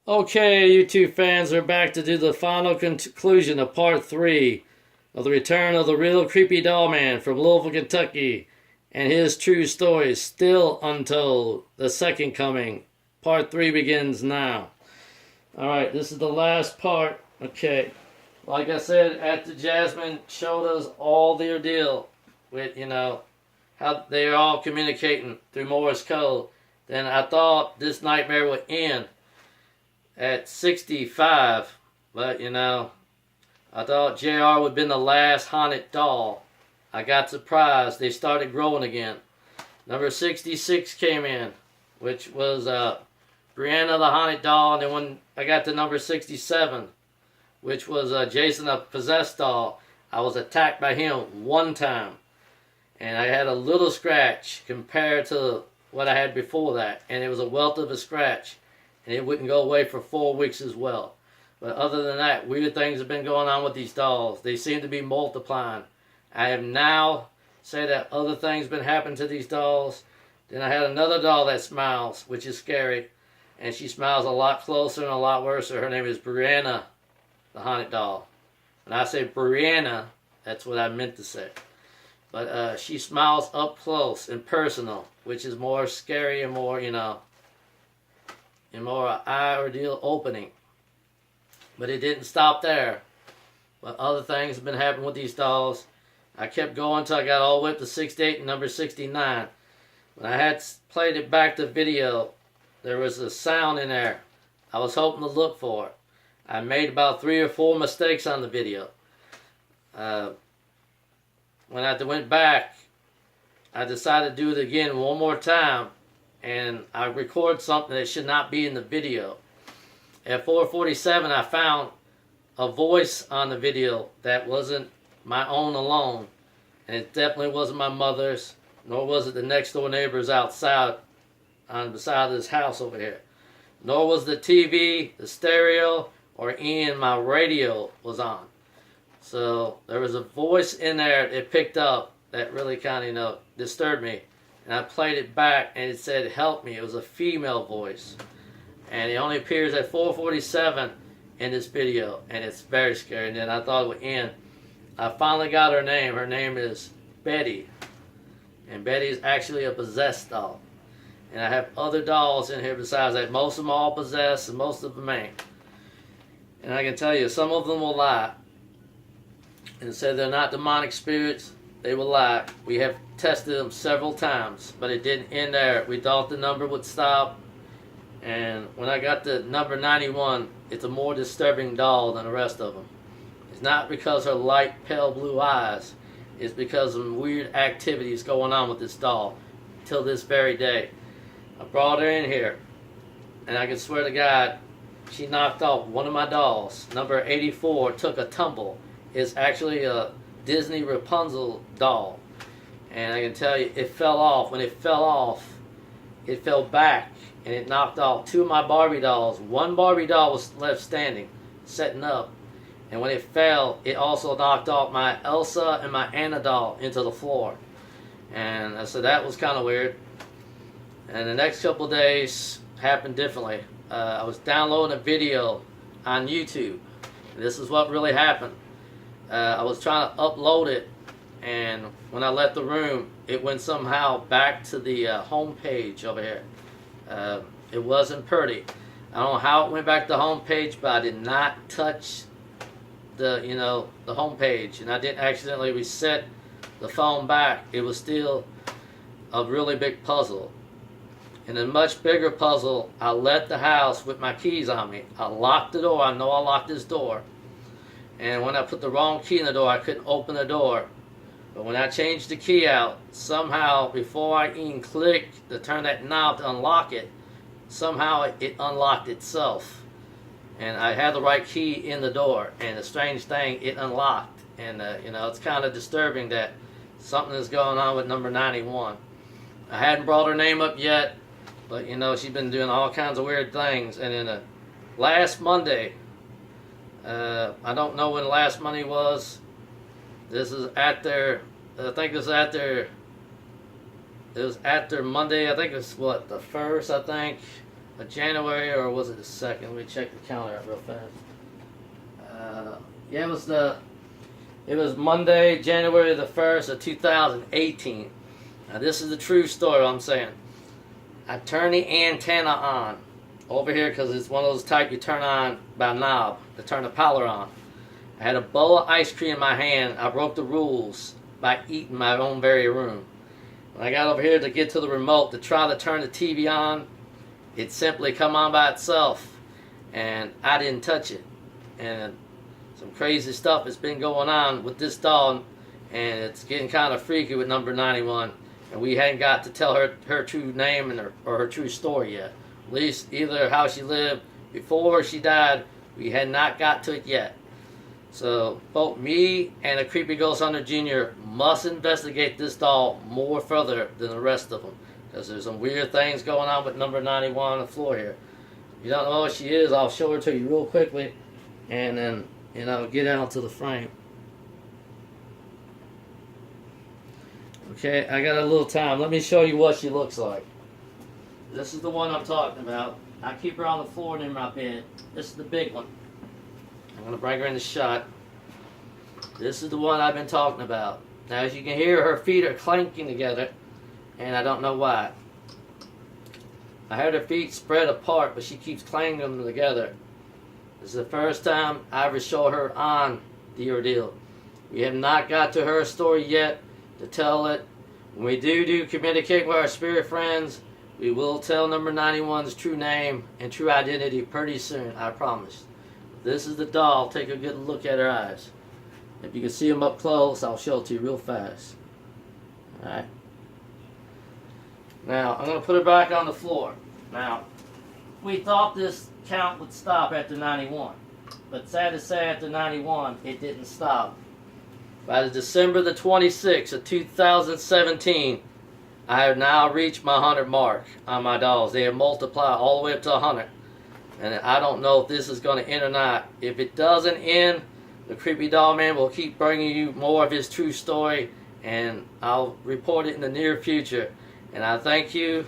Okay, YouTube fans, we're back to do the final conclusion of part 3 of the return of the real creepy doll man from Louisville, Kentucky, and his true story, still untold. The second coming. Part 3 begins now. Alright, this is the last part. Okay. Like I said, after Jazmine showed us all their deal with, how they're all communicating through Morse code, then I thought this nightmare would end at 65, but I thought JR would have been the last haunted doll. I got surprised. They started growing again. Number 66 came in, which was Brianna the haunted doll, and then when I got to number 67, which was Jason the possessed doll, I was attacked by him one time, and I had a little scratch compared to what I had before that, and it was a wealth of a scratch. And it wouldn't go away for 4 weeks as well. But other than that, weird things have been going on with these dolls. They seem to be multiplying. I have now said that other things been happening to these dolls. Then I had another doll that smiles, which is scary. And she smiles a lot closer and a lot worse. Her name is Brianna, the haunted doll. When I say Brianna, that's what I meant to say. But she smiles up close and personal, which is more scary and more, and more eye ordeal opening. But it didn't stop there. But other things have been happening with these dolls. I kept going until I got all the way up to 68 and number 69. When I had played it back to video, there was a sound in there. I was hoping to look for it. I made about 3 or 4 mistakes on the video. When I went back, I decided to do it again one more time. And I recorded something that should not be in the video. At 4:47, I found a voice on the video that wasn't my own alone. And it definitely wasn't my mother's, nor was it the next door neighbors outside on the side of this house over here. Nor was the TV, the stereo, or even my radio was on. So there was a voice in there that picked up that really kind of, disturbed me. And I played it back, and it said, "Help me." It was a female voice. And it only appears at 4:47 in this video, and it's very scary. And then I thought it would end. I finally got her name. Her name is Betty. And Betty is actually a possessed doll. And I have other dolls in here besides that. Most of them all possessed, and most of them ain't. And I can tell you, some of them will lie and say they're not demonic spirits. They will lie. We have tested them several times, but it didn't end there. We thought the number would stop, and when I got to number 91, it's a more disturbing doll than the rest of them. It's not because her light, pale blue eyes. It's because of weird activities going on with this doll till this very day. I brought her in here, and I can swear to God, she knocked off one of my dolls. Number 84 took a tumble. It's actually a Disney Rapunzel doll, and I can tell you it fell off. When it fell off, it fell back and it knocked off 2 of my Barbie dolls. One Barbie doll was left standing, setting up, and when it fell, it also knocked off my Elsa and my Anna doll into the floor. And I said that was kind of weird. And the next couple of days happened differently. I was downloading a video on YouTube. This is what really happened. I was trying to upload it, and when I left the room, it went somehow back to the home page over here. It wasn't pretty. I don't know how it went back to the home page, but I did not touch the home page, and I didn't accidentally reset the phone back. It was still a really big puzzle. In a much bigger puzzle, I left the house with my keys on me. I locked the door. I know I locked this door. And when I put the wrong key in the door, I couldn't open the door. But when I changed the key out, somehow, before I even clicked to turn that knob to unlock it, somehow it unlocked itself. And I had the right key in the door. And the strange thing, it unlocked. And, it's kind of disturbing that something is going on with number 91. I hadn't brought her name up yet, but, she's been doing all kinds of weird things. And then last Monday, I don't know when last Monday was. This is after, I think it was after Monday. I think it's the 1st, I think. of January, or was it the 2nd? Let me check the calendar out real fast. Yeah, it was Monday, January the 1st of 2018. Now this is the true story I'm saying. I turned the antenna on over here because it's one of those type you turn on by a knob to turn the power on. I had a bowl of ice cream in my hand. I broke the rules by eating my own very room. When I got over here to get to the remote to try to turn the TV on, it simply come on by itself, and I didn't touch it. And some crazy stuff has been going on with this doll, and it's getting kind of freaky with number 91. And we hadn't got to tell her true name and her true story yet. At least either how she lived before she died, we had not got to it yet. So both me and the Creepy Ghost Hunter Jr. must investigate this doll more further than the rest of them, because there's some weird things going on with number 91 on the floor here. If you don't know what she is, I'll show her to you real quickly, and then get out to the frame. Okay, I got a little time. Let me show you what she looks like. This is the one I'm talking about. I keep her on the floor near my bed. This is the big one. I'm going to bring her in the shot. This is the one I've been talking about. Now, as you can hear, her feet are clanking together, and I don't know why. I heard her feet spread apart, but she keeps clanging them together. This is the first time I ever show her on the ordeal. We have not got to her story yet to tell it. When we do communicate with our spirit friends, we will tell number 91's true name and true identity pretty soon, I promise. This is the doll. Take a good look at her eyes. If you can see them up close, I'll show it to you real fast. Alright. Now, I'm going to put her back on the floor. Now, we thought this count would stop after 91. But sad to say, after 91, it didn't stop. By the December the 26th of 2017, I have now reached my 100 mark on my dolls. They have multiplied all the way up to 100. And I don't know if this is going to end or not. If it doesn't end, the Creepy Doll Man will keep bringing you more of his true story, and I'll report it in the near future. And I thank you.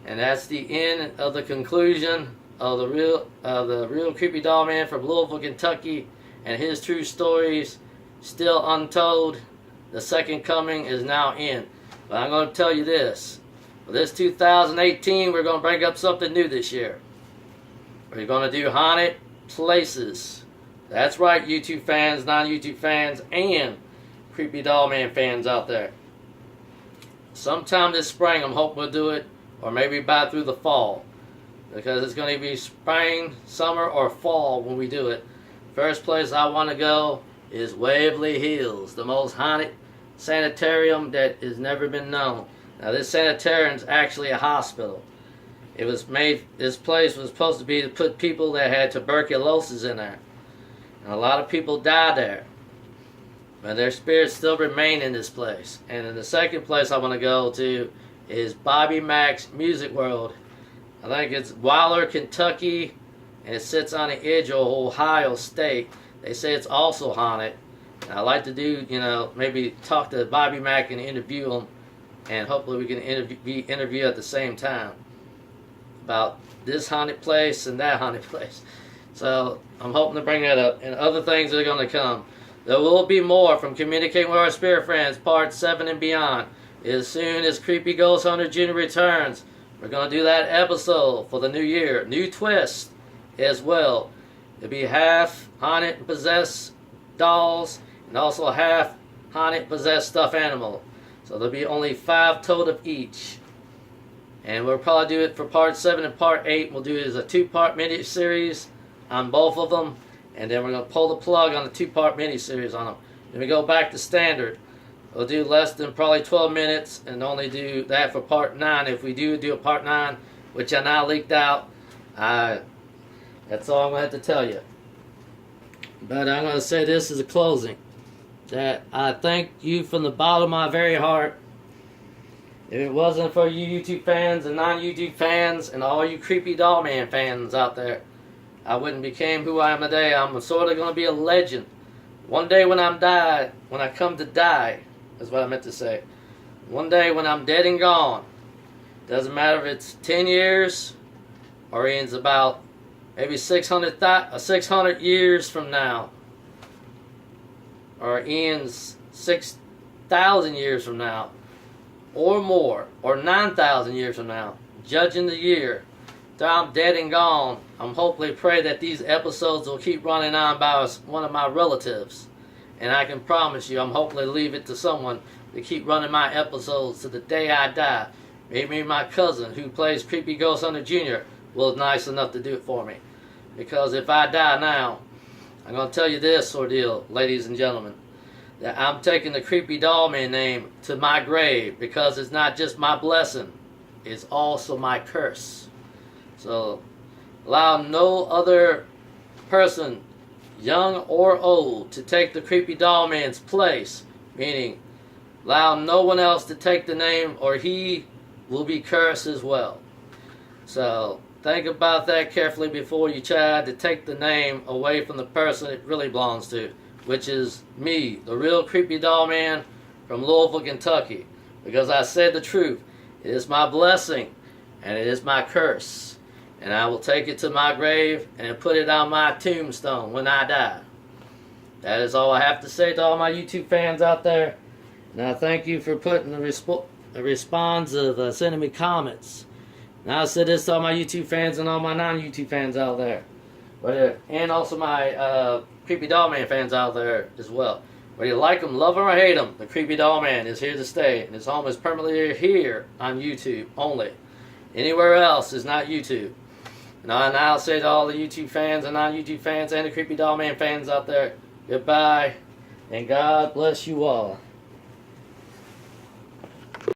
And that's the end of the conclusion of the real Creepy Doll Man from Louisville, Kentucky, and his true stories still untold. The second coming is now in. But I'm going to tell you this. For this 2018, we're going to bring up something new this year. We're going to do haunted places. That's right, YouTube fans, non-YouTube fans, and Creepy Doll Man fans out there. Sometime this spring, I'm hoping we'll do it, or maybe by through the fall, because it's going to be spring, summer, or fall when we do it. First place I want to go is Waverly Hills, the most haunted sanitarium that has never been known. Now, this sanitarium is actually a hospital. It was made, this place was supposed to be to put people that had tuberculosis in there. And a lot of people died there. But their spirits still remain in this place. And in the second place I want to go to is Bobby Mac's Music World. I think it's Wilder, Kentucky, and it sits on the edge of Ohio State. They say it's also haunted. And I like to do, maybe talk to Bobby Mac and interview him, and hopefully we can interview at the same time about this haunted place and that haunted place. So I'm hoping to bring that up, and other things are going to come. There will be more from Communicating with Our Spirit Friends, Part 7 and beyond. As soon as Creepy Ghost Hunter Jr. returns, we're going to do that episode for the new year. New twist as well. It'll be half haunted and possessed dolls, and also half haunted possessed stuffed animal. So there'll be only 5 total of each. And we'll probably do it for Part 7 and Part 8. We'll do it as a 2-part mini-series on both of them. And then we're going to pull the plug on the 2-part mini-series on them. Then we go back to standard. We'll do less than probably 12 minutes and only do that for Part 9. If we do a Part 9, which I now leaked out, that's all I'm going to have to tell you. But I'm going to say this as a closing. That I thank you from the bottom of my very heart. If it wasn't for you YouTube fans and non-YouTube fans and all you Creepy Doll Man fans out there, I wouldn't became who I am today. I'm sort of going to be a legend. One day when I come to die, is what I meant to say. One day when I'm dead and gone, doesn't matter if it's 10 years or ends about maybe 600 years from now, or ends 6,000 years from now, or more, or 9,000 years from now, judging the year, till I'm dead and gone, I'm hopefully pray that these episodes will keep running on by one of my relatives. And I can promise you, I'm hopefully leave it to someone to keep running my episodes to the day I die. Maybe my cousin, who plays Creepy Ghost Hunter Jr., was nice enough to do it for me. Because if I die now, I'm going to tell you this ordeal, ladies and gentlemen, that I'm taking the Creepy Doll Man name to my grave, because it's not just my blessing, it's also my curse. So, allow no other person, young or old, to take the Creepy Doll Man's place, meaning allow no one else to take the name, or he will be cursed as well. So, think about that carefully before you try to take the name away from the person it really belongs to, which is me, the real Creepy Doll Man from Louisville, Kentucky. Because I said the truth. It is my blessing, and it is my curse. And I will take it to my grave and put it on my tombstone when I die. That is all I have to say to all my YouTube fans out there. And I thank you for putting the response of sending me comments. Now I said this to all my YouTube fans and all my non-YouTube fans out there. And also my Creepy Doll Man fans out there as well. Whether you like them, love them, or hate them, the Creepy Doll Man is here to stay. And his home is permanently here on YouTube only. Anywhere else is not YouTube. And I'll say to all the YouTube fans and non-YouTube fans and the Creepy Doll Man fans out there, goodbye, and God bless you all.